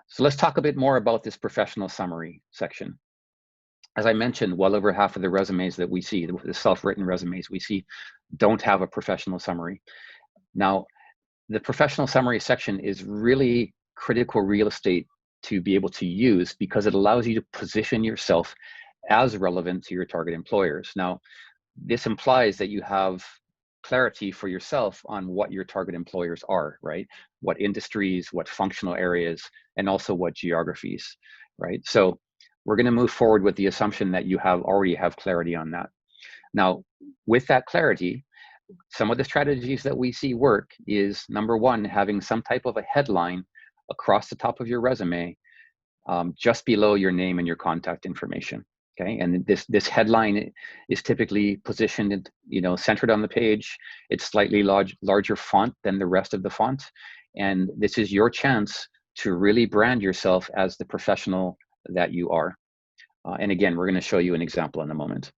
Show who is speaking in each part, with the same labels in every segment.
Speaker 1: So let's talk a bit more about this professional summary section. As I mentioned, well over half of the resumes that we see, the self-written resumes we see, don't have a professional summary. Now, the professional summary section is really critical real estate to be able to use because it allows you to position yourself as relevant to your target employers. Now, this implies that you have clarity for yourself on what your target employers are, right? What industries, what functional areas, and also what geographies, right? So we're going to move forward with the assumption that you already have clarity on that. Now, with that clarity, some of the strategies that we see work is, number one, having some type of a headline across the top of your resume, just below your name and your contact information. Okay, and this headline is typically positioned, centered on the page. It's slightly larger font than the rest of the font, and this is your chance to really brand yourself as the professional that you are. And again, we're going to show you an example in a moment.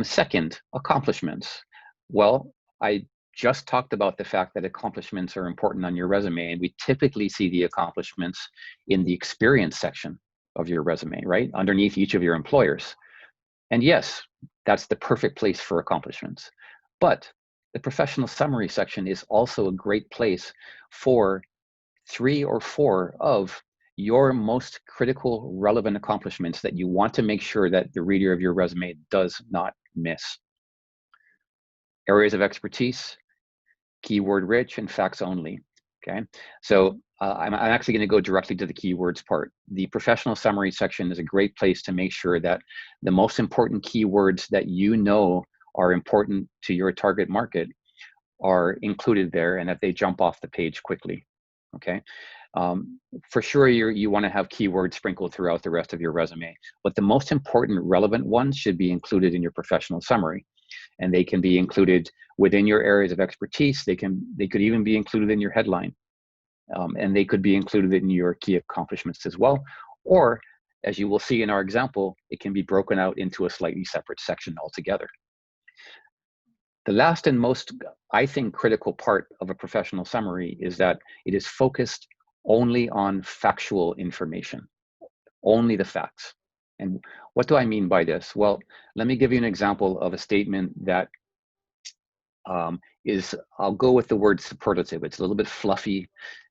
Speaker 1: Second, accomplishments. Well, I just talked about the fact that accomplishments are important on your resume, and we typically see the accomplishments in the experience section of your resume, right? Underneath each of your employers. And yes, that's the perfect place for accomplishments. But the professional summary section is also a great place for 3 or 4 of your most critical, relevant accomplishments that you want to make sure that the reader of your resume does not miss. Areas of expertise, keyword rich, and facts only. Okay, so I'm actually going to go directly to the keywords part. The professional summary section is a great place to make sure that the most important keywords that you know are important to your target market are included there, and that they jump off the page quickly. Okay, for sure you want to have keywords sprinkled throughout the rest of your resume, but the most important relevant ones should be included in your professional summary. And they can be included within your areas of expertise. They could even be included in your headline, and they could be included in your key accomplishments as well. Or, as you will see in our example, it can be broken out into a slightly separate section altogether. The last and most, I think, critical part of a professional summary is that it is focused only on factual information, only the facts. And what do I mean by this? Well, let me give you an example of a statement that I'll go with the word superlative. It's a little bit fluffy,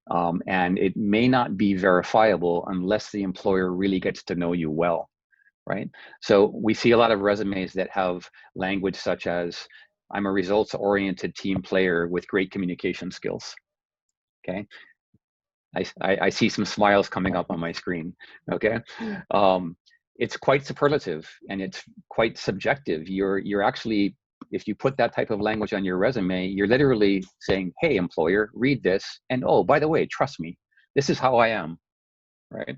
Speaker 1: and it may not be verifiable unless the employer really gets to know you well, right? So we see a lot of resumes that have language such as, I'm a results-oriented team player with great communication skills, okay? I see some smiles coming up on my screen, okay? It's quite superlative and it's quite subjective. You're actually, if you put that type of language on your resume, you're literally saying, hey, employer, read this. And oh, by the way, trust me, this is how I am, right?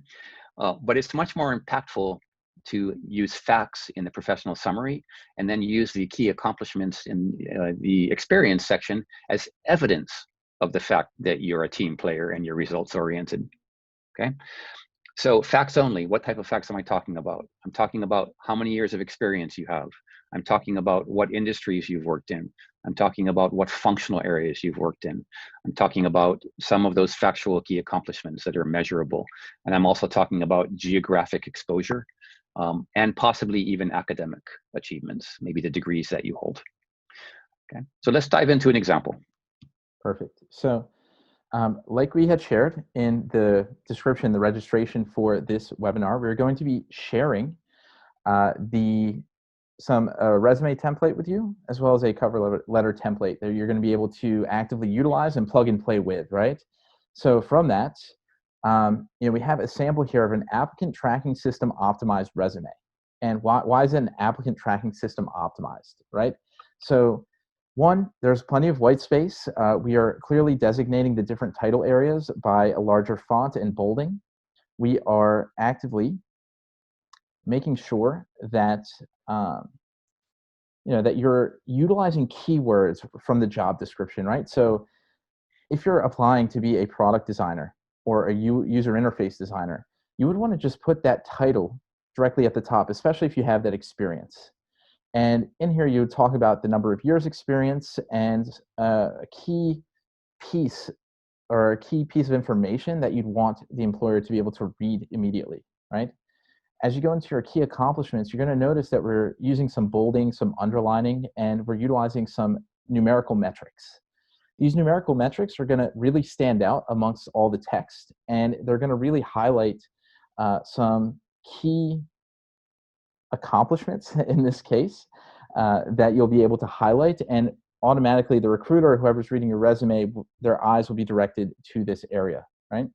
Speaker 1: But it's much more impactful to use facts in the professional summary and then use the key accomplishments in the experience section as evidence of the fact that you're a team player and you're results oriented, okay? So facts only, what type of facts am I talking about? I'm talking about how many years of experience you have. I'm talking about what industries you've worked in. I'm talking about what functional areas you've worked in. I'm talking about some of those factual key accomplishments that are measurable. And I'm also talking about geographic exposure and possibly even academic achievements, maybe the degrees that you hold. Okay, so let's dive into an example.
Speaker 2: Perfect. So like we had shared in the description, the registration for this webinar, we're going to be sharing some resume template with you, as well as a cover letter template that you're going to be able to actively utilize and plug and play with, right? So from that, we have a sample here of an applicant tracking system optimized resume. And why is an applicant tracking system optimized, right? So one, there's plenty of white space. We are clearly designating the different title areas by a larger font and bolding. We are actively making sure that that you're utilizing keywords from the job description, right? So if you're applying to be a product designer or a user interface designer, you would want to just put that title directly at the top, especially if you have that experience. And in here, you would talk about the number of years experience, and a key piece or a key piece of information that you'd want the employer to be able to read immediately, right? As you go into your key accomplishments, you're going to notice that we're using some bolding, some underlining, and we're utilizing some numerical metrics. These numerical metrics are going to really stand out amongst all the text, and they're going to really highlight some key accomplishments in this case that you'll be able to highlight, and automatically the recruiter or whoever's reading your resume, their eyes will be directed to this area, right?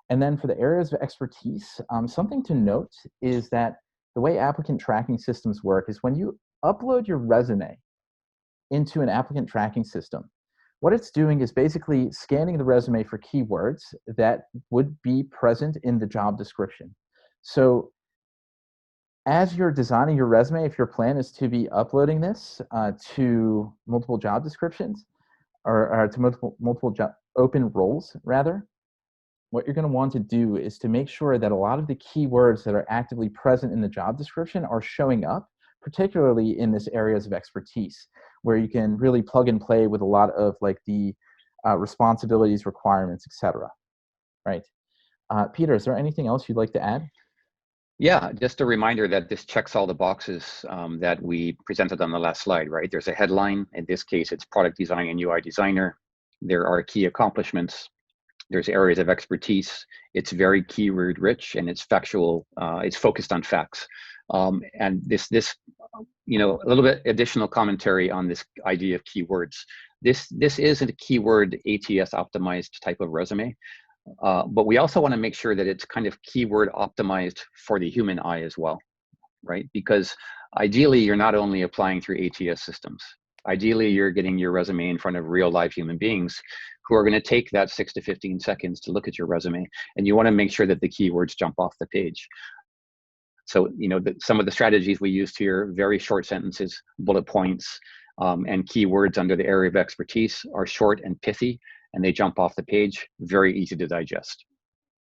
Speaker 2: And then for the areas of expertise, something to note is that the way applicant tracking systems work is when you upload your resume into an applicant tracking system, what it's doing is basically scanning the resume for keywords that would be present in the job description. So as you're designing your resume, if your plan is to be uploading this to multiple job descriptions or to multiple open roles, rather, what you're going to want to do is to make sure that a lot of the keywords that are actively present in the job description are showing up, particularly in this areas of expertise, where you can really plug and play with a lot of like the responsibilities, requirements, etc. Right? Peter, is there anything else you'd like to add?
Speaker 1: Yeah, just a reminder that this checks all the boxes that we presented on the last slide, right? There's a headline. In this case, it's product design and UI designer. There are key accomplishments. There's areas of expertise. It's very keyword rich, and it's factual. It's focused on facts. And this, you know, a little bit additional commentary on this idea of keywords. This isn't a keyword ATS optimized type of resume. But we also want to make sure that it's kind of keyword optimized for the human eye as well, right? Because ideally, you're not only applying through ATS systems. Ideally, you're getting your resume in front of real live human beings who are going to take that 6 to 15 seconds to look at your resume. And you want to make sure that the keywords jump off the page. So, you know, some of the strategies we used here, very short sentences, bullet points, and keywords under the area of expertise are short and pithy, and they jump off the page, very easy to digest.